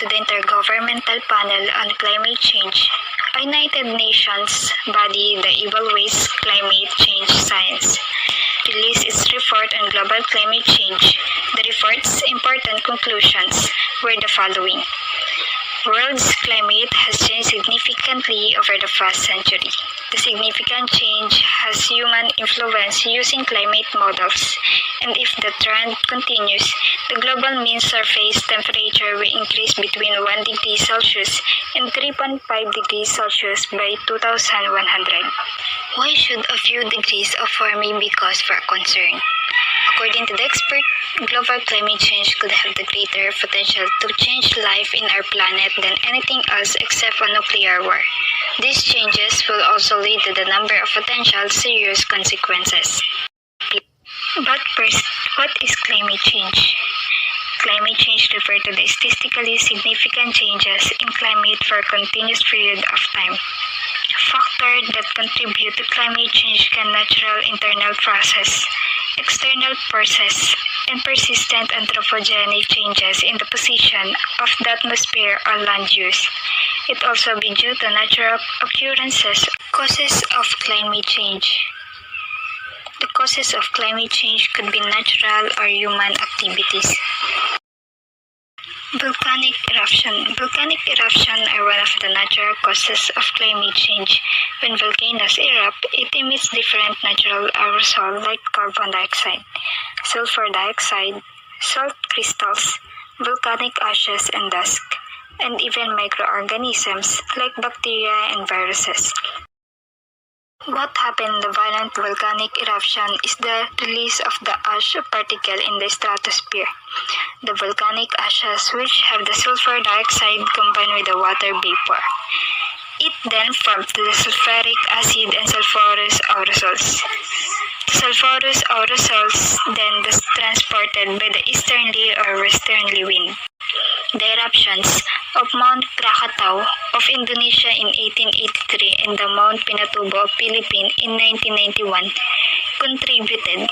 to the Intergovernmental Panel on Climate Change, a United Nations body that evaluates climate change science, released its report on global climate change. The report's important conclusions were the following. World's climate has changed significantly over the past century. The significant change has human influence using climate models, and if the trend continues, the global mean surface temperature will increase between 1 degree Celsius and 3.5 degrees Celsius by 2100. Why should a few degrees of warming be cause for concern? According to the expert, global climate change could have the greater potential to change life in our planet than anything else except a nuclear war. These changes will also lead to the number of potential serious consequences. But first, what is climate change? Climate change refers to the statistically significant changes in climate for a continuous period of time. Factors that contribute to climate change can natural internal process, external forces, and persistent anthropogenic changes in the position of the atmosphere or land use. It also be due to natural occurrences, causes of climate change. The causes of climate change could be natural or human activities. Volcanic eruption. Volcanic eruptions are one of the natural causes of climate change. When volcanoes erupt, it emits different natural aerosols like carbon dioxide, sulfur dioxide, salt crystals, volcanic ashes and dust, and even microorganisms like bacteria and viruses. What happened in the violent volcanic eruption is the release of the ash particle in the stratosphere. The volcanic ashes, which have the sulfur dioxide combined with the water vapor. It then forms the sulfuric acid and sulfurous aerosols. The sulfurous aerosols then transported by the easterly or westerly wind. The eruptions of Mount Krakatau of Indonesia in 1883 and the Mount Pinatubo of Philippines in 1991 contributed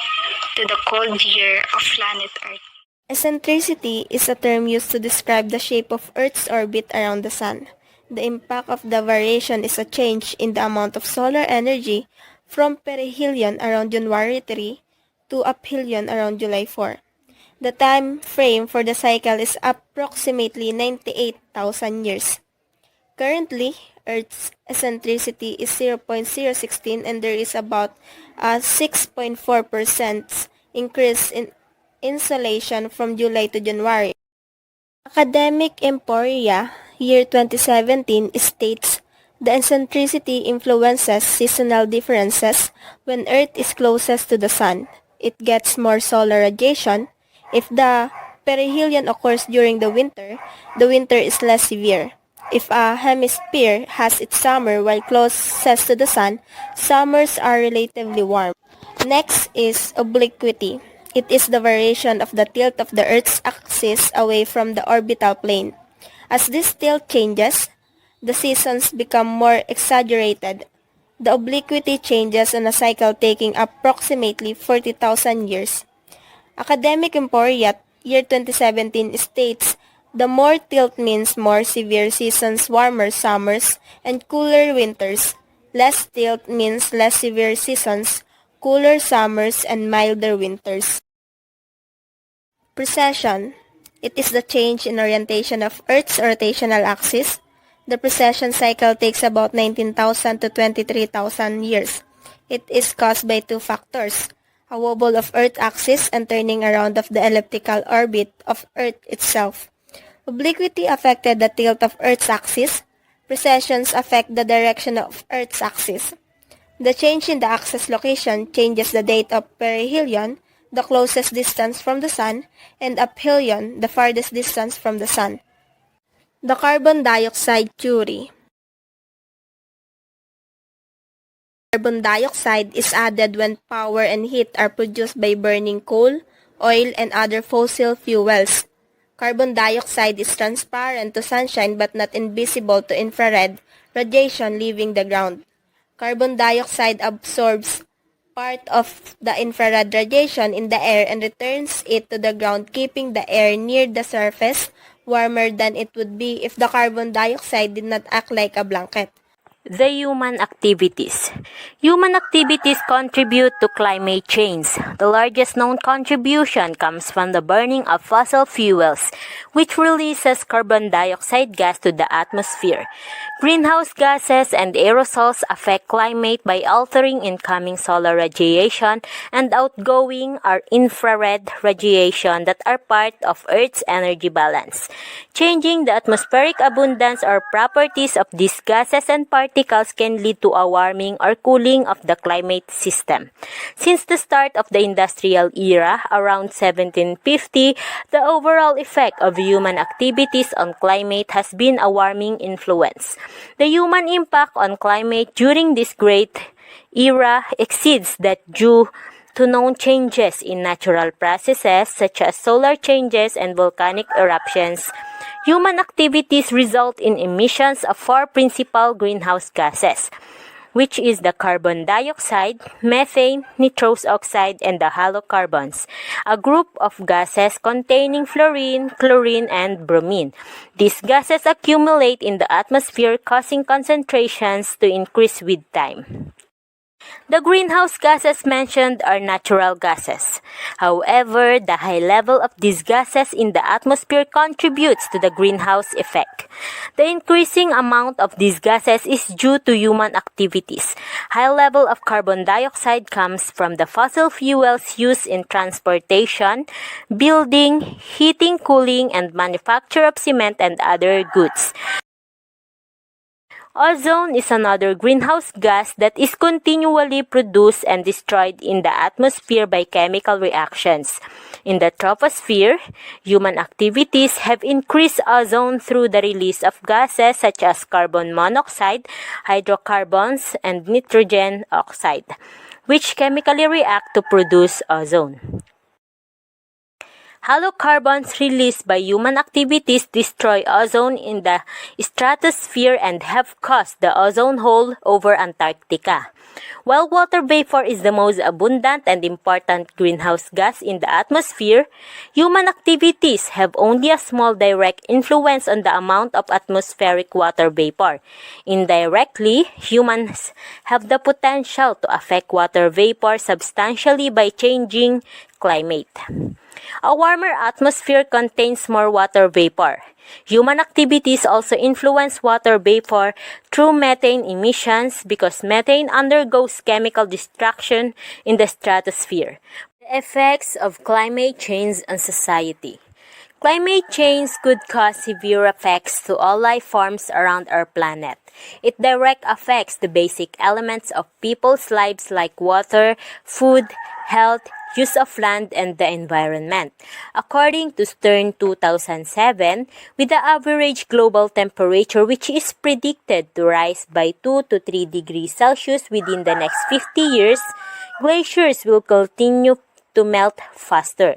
to the cold year of planet Earth. Eccentricity is a term used to describe the shape of Earth's orbit around the Sun. The impact of the variation is a change in the amount of solar energy from perihelion around January 3 to aphelion around July 4. The time frame for the cycle is approximately 98,000 years. Currently, Earth's eccentricity is 0.016 and there is about a 6.4% increase in insolation from July to January. Academic Emporia, year 2017, states the eccentricity influences seasonal differences. When Earth is closest to the Sun, it gets more solar radiation. If the perihelion occurs during the winter is less severe. If a hemisphere has its summer while closest to the Sun, summers are relatively warm. Next is obliquity. It is the variation of the tilt of the Earth's axis away from the orbital plane. As this tilt changes, the seasons become more exaggerated. The obliquity changes on a cycle taking approximately 40,000 years. Academic Emporia, year 2017, states the more tilt means more severe seasons, warmer summers, and cooler winters. Less tilt means less severe seasons, cooler summers, and milder winters. Precession. It is the change in orientation of Earth's rotational axis. The precession cycle takes about 19,000 to 23,000 years. It is caused by two factors: a wobble of Earth's axis and turning around of the elliptical orbit of Earth itself. Obliquity affected the tilt of Earth's axis. Precessions affect the direction of Earth's axis. The change in the axis location changes the date of perihelion, the closest distance from the Sun, and aphelion, the farthest distance from the Sun. The carbon dioxide theory. Carbon dioxide is added when power and heat are produced by burning coal, oil, and other fossil fuels. Carbon dioxide is transparent to sunshine but not invisible to infrared radiation leaving the ground. Carbon dioxide absorbs part of the infrared radiation in the air and returns it to the ground, keeping the air near the surface warmer than it would be if the carbon dioxide did not act like a blanket. The human activities. Human activities contribute to climate change. The largest known contribution comes from the burning of fossil fuels, which releases carbon dioxide gas to the atmosphere. Greenhouse gases and aerosols affect climate by altering incoming solar radiation and outgoing or infrared radiation that are part of Earth's energy balance. Changing the atmospheric abundance or properties of these gases and particles can lead to a warming or cooling of the climate system. Since the start of the industrial era, around 1750, the overall effect of human activities on climate has been a warming influence. The human impact on climate during this great era exceeds that due to known changes in natural processes such as solar changes and volcanic eruptions. Human activities result in emissions of four principal greenhouse gases, which is the carbon dioxide, methane, nitrous oxide, and the halocarbons, a group of gases containing fluorine, chlorine, and bromine. These gases accumulate in the atmosphere, causing concentrations to increase with time. The greenhouse gases mentioned are natural gases. However, the high level of these gases in the atmosphere contributes to the greenhouse effect. The increasing amount of these gases is due to human activities. High level of carbon dioxide comes from the fossil fuels used in transportation, building, heating, cooling, and manufacture of cement and other goods. Ozone is another greenhouse gas that is continually produced and destroyed in the atmosphere by chemical reactions. In the troposphere, human activities have increased ozone through the release of gases such as carbon monoxide, hydrocarbons, and nitrogen oxide, which chemically react to produce ozone. Halocarbons released by human activities destroy ozone in the stratosphere and have caused the ozone hole over Antarctica. While water vapor is the most abundant and important greenhouse gas in the atmosphere, human activities have only a small direct influence on the amount of atmospheric water vapor. Indirectly, humans have the potential to affect water vapor substantially by changing climate. A warmer atmosphere contains more water vapor. Human activities also influence water vapor through methane emissions because methane undergoes chemical destruction in the stratosphere. The effects of climate change on society. Climate change could cause severe effects to all life forms around our planet. It directly affects the basic elements of people's lives like water, food, health, use of land, and the environment. According to Stern 2007, with the average global temperature which is predicted to rise by 2 to 3 degrees Celsius within the next 50 years, glaciers will continue to melt faster.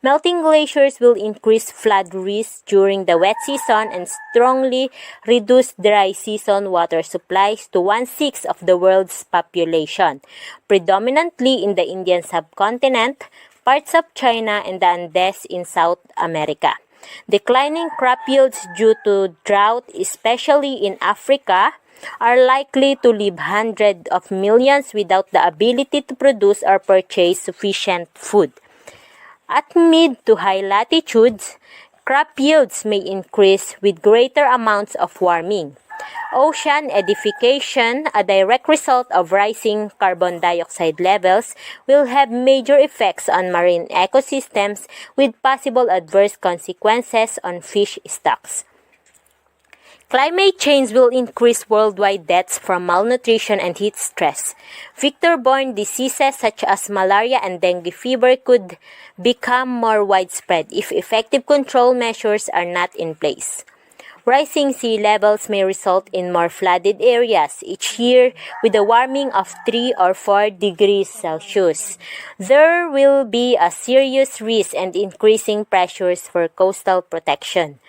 Melting glaciers will increase flood risk during the wet season and strongly reduce dry season water supplies to 1/6 of the world's population, predominantly in the Indian subcontinent, parts of China, and the Andes in South America. Declining crop yields due to drought, especially in Africa, are likely to leave hundreds of millions without the ability to produce or purchase sufficient food. At mid to high latitudes, crop yields may increase with greater amounts of warming. Ocean acidification, a direct result of rising carbon dioxide levels, will have major effects on marine ecosystems with possible adverse consequences on fish stocks. Climate change will increase worldwide deaths from malnutrition and heat stress. Vector-borne diseases such as malaria and dengue fever could become more widespread if effective control measures are not in place. Rising sea levels may result in more flooded areas each year with a warming of 3 or 4 degrees Celsius. There will be a serious risk and increasing pressures for coastal protection.